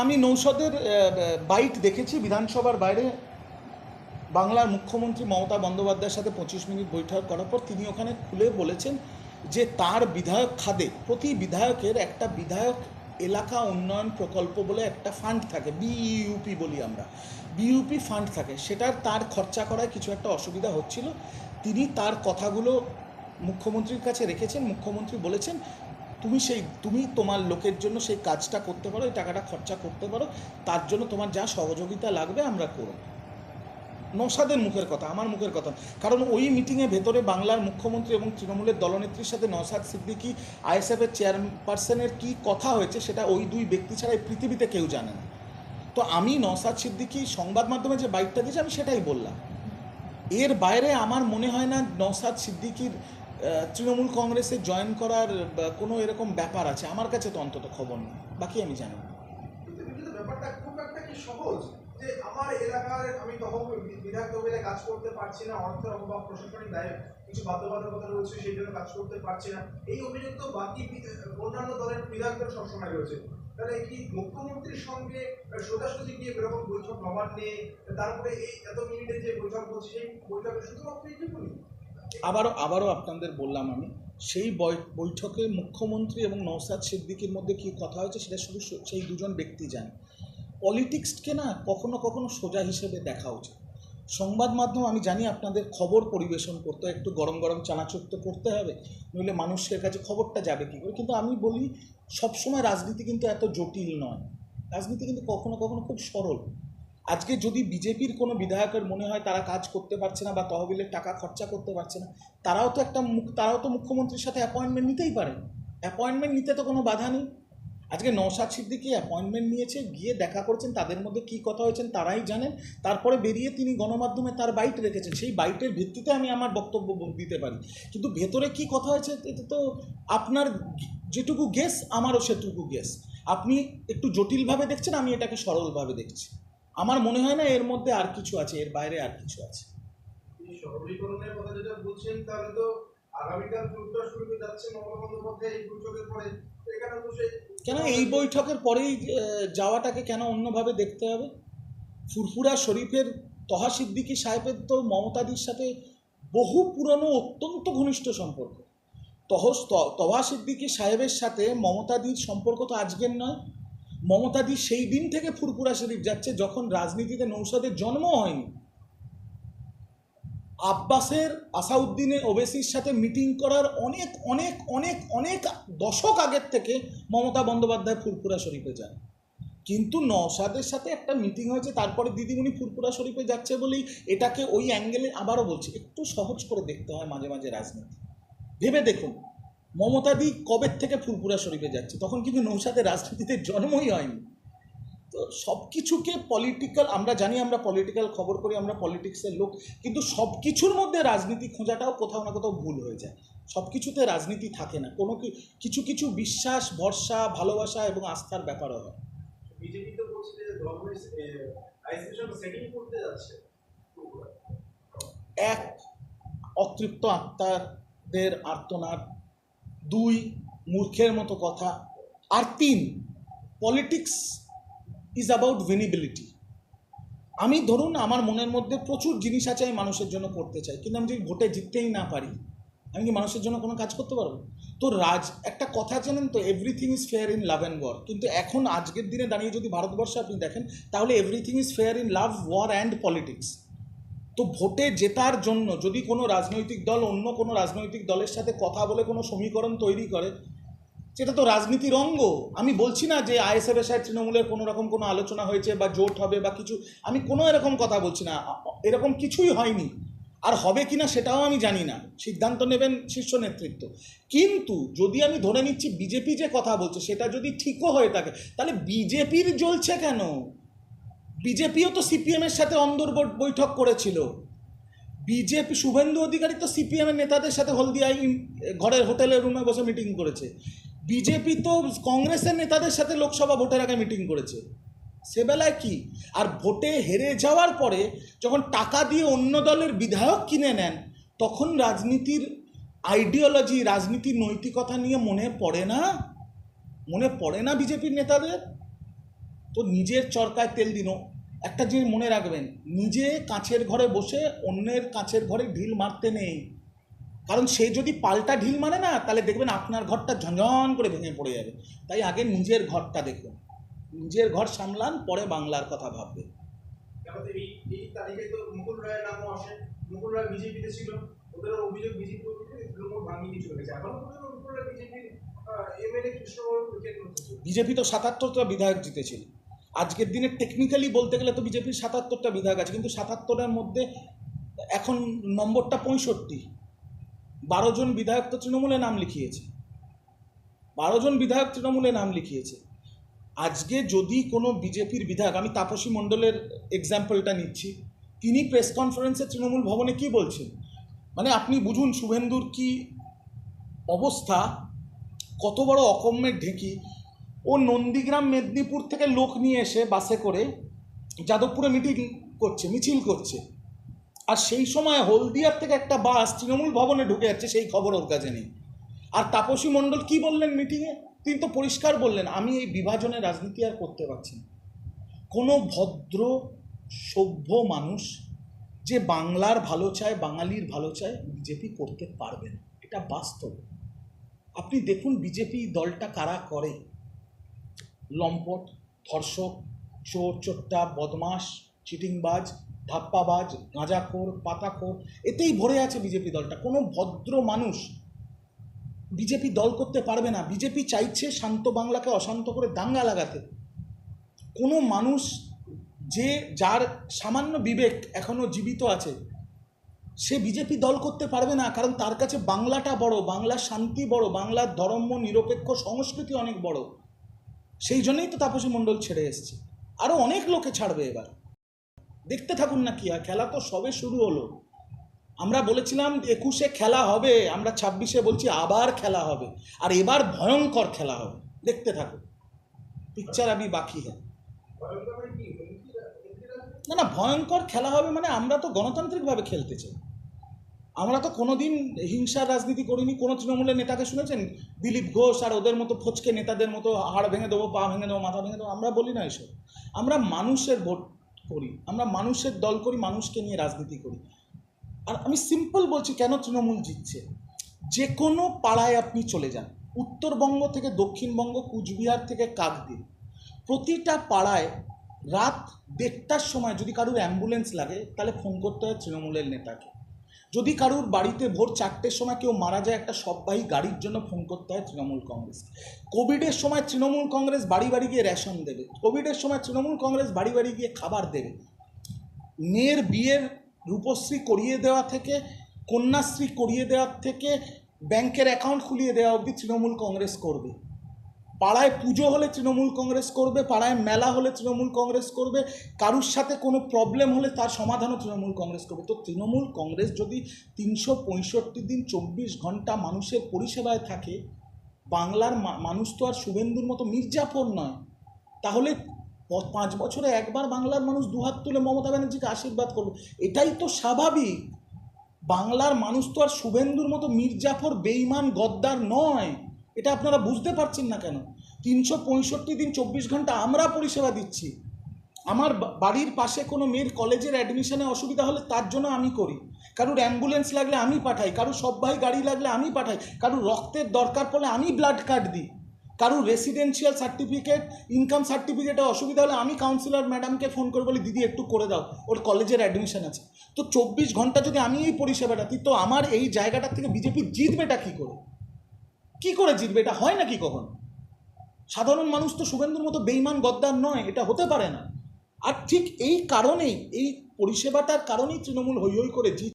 আমি নৌসদের বাইট দেখেছি বিধানসভার বাইরে। বাংলার মুখ্যমন্ত্রী মমতা বন্দ্যোপাধ্যায়ের সাথে 25 মিনিট বৈঠক করার পর তিনি ওখানে খুলে বলেছেন যে তার বিধায়ক খাদে প্রতি বিধায়কের একটা বিধায়ক এলাকা উন্নয়ন প্রকল্প বলে একটা ফান্ড থাকে, বিইউপি বলি আমরা, বিইউপি ফান্ড থাকে, সেটার তার খরচা করায় কিছু একটা অসুবিধা হচ্ছিল। তিনি তার কথাগুলো মুখ্যমন্ত্রীর কাছে রেখেছেন। মুখ্যমন্ত্রী বলেছেন তুমি তোমার লোকের জন্য সেই কাজটা করতে পারো, এই টাকাটা খরচা করতে পারো, তার জন্য তোমার যা সহযোগিতা লাগবে আমরা করব। নওশাদের মুখের কথা, আমার মুখের কথা। কারণ ওই মিটিংয়ে ভেতরে বাংলার মুখ্যমন্ত্রী এবং তৃণমূলের দলনেত্রীর সাথে নওশাদ সিদ্দিকী আইএসএফের চেয়ারপারসনের কী কথা হয়েছে সেটা ওই দুই ব্যক্তি ছাড়া এই পৃথিবীতে কেউ জানে না। তো আমি নওশাদ সিদ্দিকী সংবাদ মাধ্যমে যে বাইকটা দিয়েছি আমি সেটাই বললাম। এর বাইরে আমার মনে হয় না নওশাদ সিদ্দিকীর তৃণমূল কংগ্রেসে জয়েন করার কোনো এরকম ব্যাপার আছে। আমার কাছে তো অন্তত খবর নেই, বাকি আমি জানি না। ব্যাপারটা খুব একটা কি সহজ যে আমার এলাকার আমি তখন বিধায়ক তহবিলে কাজ করতে পারছি না, অর্থের অভাব, প্রশাসনিক দায়ে কিছু বাধ্যবাধকতা রয়েছে, সেই জন্য কাজ করতে পারছি না, এই অভিযোগ তো বাকি অন্যান্য দলের বিধায়কদের সবসময় রয়েছে। তাহলে কি মুখ্যমন্ত্রীর সঙ্গে সোজাসুজি গিয়ে এরকম বৈঠক নবান্নে, তারপরে এই এত মিনিটে যে বৈঠক হচ্ছে সেই বৈঠকে শুধুমাত্র এইটুকুনি? আবারও আপনাদের বললাম আমি, সেই বৈঠকে মুখ্যমন্ত্রী এবং নওশাদ সিদ্দিকীর মধ্যে কী কথা হয়েছে সেটা শুধু সেই দুজন ব্যক্তি জানে। পলিটিক্সকে না কখনো কখনো সোজা হিসেবে দেখা উচিত। সংবাদ মাধ্যম আমি জানি আপনাদের খবর পরিবেশন করতে একটু গরম গরম চানাচুর তো করতে হবে, নইলে মানুষের কাছে খবরটা যাবে কী করে। কিন্তু আমি বলি সবসময় রাজনীতি কিন্তু এত জটিল নয়, রাজনীতি কিন্তু কখনো কখনো খুব সরল। আজকে যদি বিজেপির কোনো বিধায়কের মনে হয় তারা কাজ করতে পারছে না বা তহবিলের টাকা খরচা করতে পারছে না, তারাও তো মুখ্যমন্ত্রীর সাথে অ্যাপয়েন্টমেন্ট নিতেই পারে। অ্যাপয়েন্টমেন্ট নিতে তো কোনো বাধা নেই। আজকে নওশাদ সিদ্দিকী অ্যাপয়েন্টমেন্ট নিয়েছে, গিয়ে দেখা করেছেন, তাদের মধ্যে কী কথা হয়েছেন তারাই জানেন। তারপরে বেরিয়ে তিনি গণমাধ্যমে তার বাইট রেখেছেন, সেই বাইটের ভিত্তিতে আমি আমার বক্তব্য দিতে পারি। কিন্তু ভেতরে কী কথা হয়েছে এটা তো আপনার যেটুকু গেস, আমারও সেটুকু গেস। আপনি একটু জটিলভাবে দেখছেন, আমি এটাকে সরলভাবে দেখছি। আমার মনে হয় না এর মধ্যে আর কিছু আছে, এর বাইরে আর কিছু আছে। সরলীকরণের কথা যেটা বলছেন, তাহলে তো আগামীকাল জোরদার শুরু হয়ে যাচ্ছে মমতা বন্দ্যোপাধ্যায় এই বৈঠকের পরে। এখানে তো সেই কেন এই বৈঠকের পরেই যাওয়াটাকে কেন অন্যভাবে দেখতে হবে? ফুরফুরা শরীফের তহা সিদ্দিকী সাহেবের তো মমতাদির সাথে বহু পুরনো অত্যন্ত ঘনিষ্ঠ সম্পর্ক। তহা সিদ্দিকী সাহেবের সাথে মমতাদির সম্পর্ক তো আজকের নয়। মমতাদি সেই দিন থেকে ফুরফুরা শরীফ যাচ্ছে যখন রাজনীতিতে নৌশাদের জন্ম হয়নি। আব্বাসের আসাউদ্দিনের ওবেসির সাথে মিটিং করার অনেক অনেক অনেক অনেক দশক আগের থেকে মমতা বন্দ্যোপাধ্যায় ফুরফুরা শরীফে যান। কিন্তু নওশাদের সাথে একটা মিটিং হয়েছে, তারপরে দিদিমণি ফুরফুরা শরীফে যাচ্ছে বলেই এটাকে ওই অ্যাঙ্গেলে, আবারও বলছি, একটু সহজ করে দেখতে হয় মাঝে মাঝে রাজনীতি। ভেবে দেখুন মমতাদি কবে থেকে ফুরফুরা শরীফে যাচ্ছে, তখন কিন্তু নওশাদের রাজনীতিতে জন্মই হয়নি। তো সব কিছুকে পলিটিক্যাল, আমরা জানি আমরা পলিটিক্যাল খবর করি, আমরা পলিটিক্সের লোক, কিন্তু সব কিছুর মধ্যে রাজনীতি খোঁজাটাও কোথাও না কোথাও ভুল হয়ে যায়। সব কিছুতে রাজনীতি থাকে না, কোনো কিছু কিছু বিশ্বাস, ভরসা, ভালোবাসা এবং আস্থার ব্যাপারও হয়। বিজেপি তো বলছে যে ধর্মের আইসোলেশন সেটিং করতে যাচ্ছে। এক, অতৃপ্ত আত্মাদের আর্তনাদ। দুই, মূর্খের মতো কথা। আর তিন, পলিটিক্স ইজ অ্যাবাউট ভিনিবিলিটি। আমি ধরুন আমার মনের মধ্যে প্রচুর জিনিস আছে আমি মানুষের জন্য করতে চাই, কিন্তু আমি যদি ভোটে জিততেই না পারি, আমি কি মানুষের জন্য কোনো কাজ করতে পারবো? তো একটা কথা জানেন তো, everything is fair in love and war. কিন্তু এখন আজকের দিনে দাঁড়িয়ে যদি ভারতবর্ষে আপনি দেখেন, তাহলে everything is fair in love, war and politics. তো ভোটে জেতার জন্য যদি কোনো রাজনৈতিক দল অন্য কোনো রাজনৈতিক দলের সাথে কথা বলে কোনো সমীকরণ তৈরি করে, সেটা তো রাজনীতির অঙ্গ। আমি বলছি না যে আইএসএফের সাথে তৃণমূলের কোনো রকম কোনো আলোচনা হয়েছে বা জোট হবে বা কিছু, আমি কোনো এরকম কথা বলছি না, এরকম কিছুই হয়নি। আর হবে কি না সেটাও আমি জানি না, সিদ্ধান্ত নেবেন শীর্ষ নেতৃত্ব। কিন্তু যদি আমি ধরে নিচ্ছি বিজেপি যে কথা বলছে সেটা যদি ঠিকও হয়ে থাকে, তাহলে বিজেপির জ্বলছে কেন? বিজেপিও তো সিপিএমের সাথে অন্দর বৈঠক করেছিল। বিজেপি, শুভেন্দু অধিকারী তো সিপিএমের নেতাদের সাথে হলদিয়ায় ঘরের হোটেলের রুমে বসে মিটিং করেছে। বিজেপি তো কংগ্রেসের নেতাদের সাথে লোকসভা ভোটের আগে মিটিং করেছে। সেবেলায় কি? আর ভোটে হেরে যাওয়ার পরে যখন টাকা দিয়ে অন্য দলের বিধায়ক কিনে নেন, তখন রাজনীতির আইডিওলজি, রাজনীতির নৈতিকতা নিয়ে মনে পড়ে না বিজেপির নেতাদের? তো নিজের চরকায় তেল দিন। একটা জিনিস মনে রাখবেন, নিজে কাঁচের ঘরে বসে অন্যের কাঁচের ঘরে ঢিল মারতে নেই, কারণ সে যদি পাল্টা ঢিল মারে না, তাহলে দেখবেন আপনার ঘরটা ঝনঝন করে ভেঙে পড়ে যাবে। তাই আগে নিজের ঘরটা দেখুন, নিজের ঘর সামলান, পরে বাংলার কথা ভাববেন। আমাদের এই তালিকায় তো মুকুল রায়ের নামও আসে। মুকুল রায় বিজেপিতে ছিল, ওদেরও অভিযোগ বিজেপি তৃণমূল ভাঙিয়ে দিয়ে চলে গেছে। এখন পর্যন্ত মুকুল রায় বিজেপির এমএলএ কৃষ্ণবাবু ছিল। বিজেপি তো ৭৭টা বিধায়ক জিতেছিল। আজকের দিনে টেকনিক্যালি বলতে গেলে তো বিজেপির ৭৭টা বিধায়ক আছে, কিন্তু ৭৭টার মধ্যে এখন নম্বরটা ৬৫। ১২ জন বিধায়ক তো তৃণমূলে নাম লিখিয়েছে, ১২ জন বিধায়ক তৃণমূলে নাম লিখিয়েছে। আজকে যদি কোনো বিজেপির বিধায়ক, আমি তাপসী মণ্ডলের এক্সাম্পলটা নিচ্ছি, তিনি প্রেস কনফারেন্সে তৃণমূল ভবনে কি বলছেন, মানে আপনি বুঝুন শুভেন্দুর কি অবস্থা, কত বড় অকম্যের ঢেঁকি। ও নন্দীগ্রাম মেদিনীপুর থেকে লোক নিয়ে এসে বাসে করে যাদবপুরে মিছিল করছে, আর সেই সময় হলদিয়ার থেকে একটা বাস তৃণমূল ভবনে ঢুকে যাচ্ছে, সেই খবর ওর কাছে নেই। আর তাপসী মণ্ডল কি বললেন মিটিংয়ে, তিনি তো পরিষ্কার বললেন, আমি এই বিভাজনের রাজনীতি আর করতে পারছি না। কোনো ভদ্র সভ্য মানুষ যে বাংলার ভালো চায়, বাঙালির ভালো চায়, বিজেপি করতে পারবে না, এটা বাস্তব। আপনি দেখুন বিজেপি দলটা কারা করে, লম্পট, ধর্ষক, চোর চোট্টা, বদমাস, চিটিংবাজ, ধাপ্পাবাজ, গাঁজাখোর, পাতাখোর, এতেই ভরে আছে বিজেপি দলটা। কোনো ভদ্র মানুষ বিজেপি দল করতে পারবে না। বিজেপি চাইছে শান্ত বাংলাকে অশান্ত করে দাঙ্গা লাগাতে। কোনো মানুষ যার সামান্য বিবেক এখনো জীবিত আছে, সে বিজেপি দল করতে পারবে না, কারণ তার কাছে বাংলাটা বড়, বাংলার শান্তি বড়, বাংলার ধর্ম নিরপেক্ষ সংস্কৃতি অনেক বড়। সেই জন্যই তো তাপসী মণ্ডল ছেড়ে এসছে, আরও অনেক লোকে ছাড়বে। এবার দেখতে থাকুন না কি হয়, খেলা তো সবে শুরু হলো। আমরা বলেছিলাম ২১-এ খেলা হবে, আমরা ২৬-এ বলছি আবার খেলা হবে, আর এবার ভয়ঙ্কর খেলা হবে, দেখতে থাকুন। পিকচার আবি বাকি হ্যাঁ। না, ভয়ঙ্কর খেলা হবে মানে আমরা তো গণতান্ত্রিকভাবে খেলতে চাই। আমরা তো কোনোদিন হিংসার রাজনীতি করিনি। কোনো তৃণমূলের নেতাকে শুনেছেন দিলীপ ঘোষ আর ওদের মতো ফচকে নেতাদের মতো হাড় ভেঙে দেবো, পা ভেঙে দেবো, মাথা ভেঙে দেবো? আমরা বলি না এসব। আমরা মানুষের ভোট করি, আমরা মানুষের দল করি, মানুষকে নিয়ে রাজনীতি করি। আর আমি সিম্পল বলছি কেন তৃণমূল জিতছে। যে কোনো পাড়ায় আপনি চলে যান, উত্তরবঙ্গ থেকে দক্ষিণবঙ্গ, কুচবিহার থেকে কাকদ্বীপ, প্রতিটা পাড়ায় রাত ১:৩০টার সময় যদি কারুর অ্যাম্বুলেন্স লাগে, তাহলে ফোন করতে হয় তৃণমূলের নেতাকে। যদি কারুর বাড়িতে ভোর ৪টের সময় কেউ মারা যায়, একটা সববাহী গাড়ির জন্য ফোন করতে হয় তৃণমূল কংগ্রেস। কোভিডের সময় তৃণমূল কংগ্রেস বাড়ি বাড়ি গিয়ে রেশন দেবে, কোভিডের সময় তৃণমূল কংগ্রেস বাড়ি বাড়ি গিয়ে খাবার দেবে। মেয়ের বিয়ের রূপশ্রী করিয়ে দেওয়া থেকে, কন্যাশ্রী করিয়ে দেওয়ার থেকে, ব্যাংকের অ্যাকাউন্ট খুলিয়ে দেওয়া অবধি তৃণমূল কংগ্রেস করবে। পাড়ায় পুজো হলে তৃণমূল কংগ্রেস করবে, পাড়ায় মেলা হলে তৃণমূল কংগ্রেস করবে, কারুর সাথে কোনো প্রবলেম হলে তার সমাধানও তৃণমূল কংগ্রেস করবে। তো তৃণমূল কংগ্রেস যদি ৩৬৫ দিন ২৪ ঘন্টা মানুষের পরিষেবায় থাকে, বাংলার মানুষ তো আর শুভেন্দুর মতো মির্জাফর নয়। তাহলে ৫ বছরে একবার বাংলার মানুষ দুহাত তুলে মমতা ব্যানার্জিকে আশীর্বাদ করবে, এটাই তো স্বাভাবিক। বাংলার মানুষ তো আর শুভেন্দুর মতো মির্জাফর, বেঈমান, গদ্দার নয়। এটা আপনারা বুঝতে পারছেন না কেন? ৩৬৫ দিন ২৪ ঘন্টা আমরা পরিষেবা দিচ্ছি। আমার বাড়ির পাশে কোনো মেয়ের কলেজের অ্যাডমিশনে অসুবিধা হলে তার জন্য আমি করি, কারুর অ্যাম্বুলেন্স লাগলে আমি পাঠাই, কারুর সববাহী গাড়ি লাগলে আমি পাঠাই, কারুর রক্তের দরকার পড়লে আমি ব্লাড কার্ড দিই, কারুর রেসিডেন্সিয়াল সার্টিফিকেট, ইনকাম সার্টিফিকেটে অসুবিধা হলে আমি কাউন্সিলর ম্যাডামকে ফোন করে বলি, দিদি একটু করে দাও, ওর কলেজের অ্যাডমিশন আছে। তো ২৪ ঘন্টা যদি আমি এই পরিষেবাটা দিই, তো আমার এই জায়গাটা থেকে বিজেপি জিতবেটা কী করে? কী করে জিতবে? এটা হয় নাকি কখন? সাধারণ মানুষ তো শুভেন্দুর মতো বেঈমান, গদ্দার নয়, এটা হতে পারে না। আর ঠিক এই কারণেই, এই পরিষেবাটার কারণেই তৃণমূল হৈ হৈ করে জিত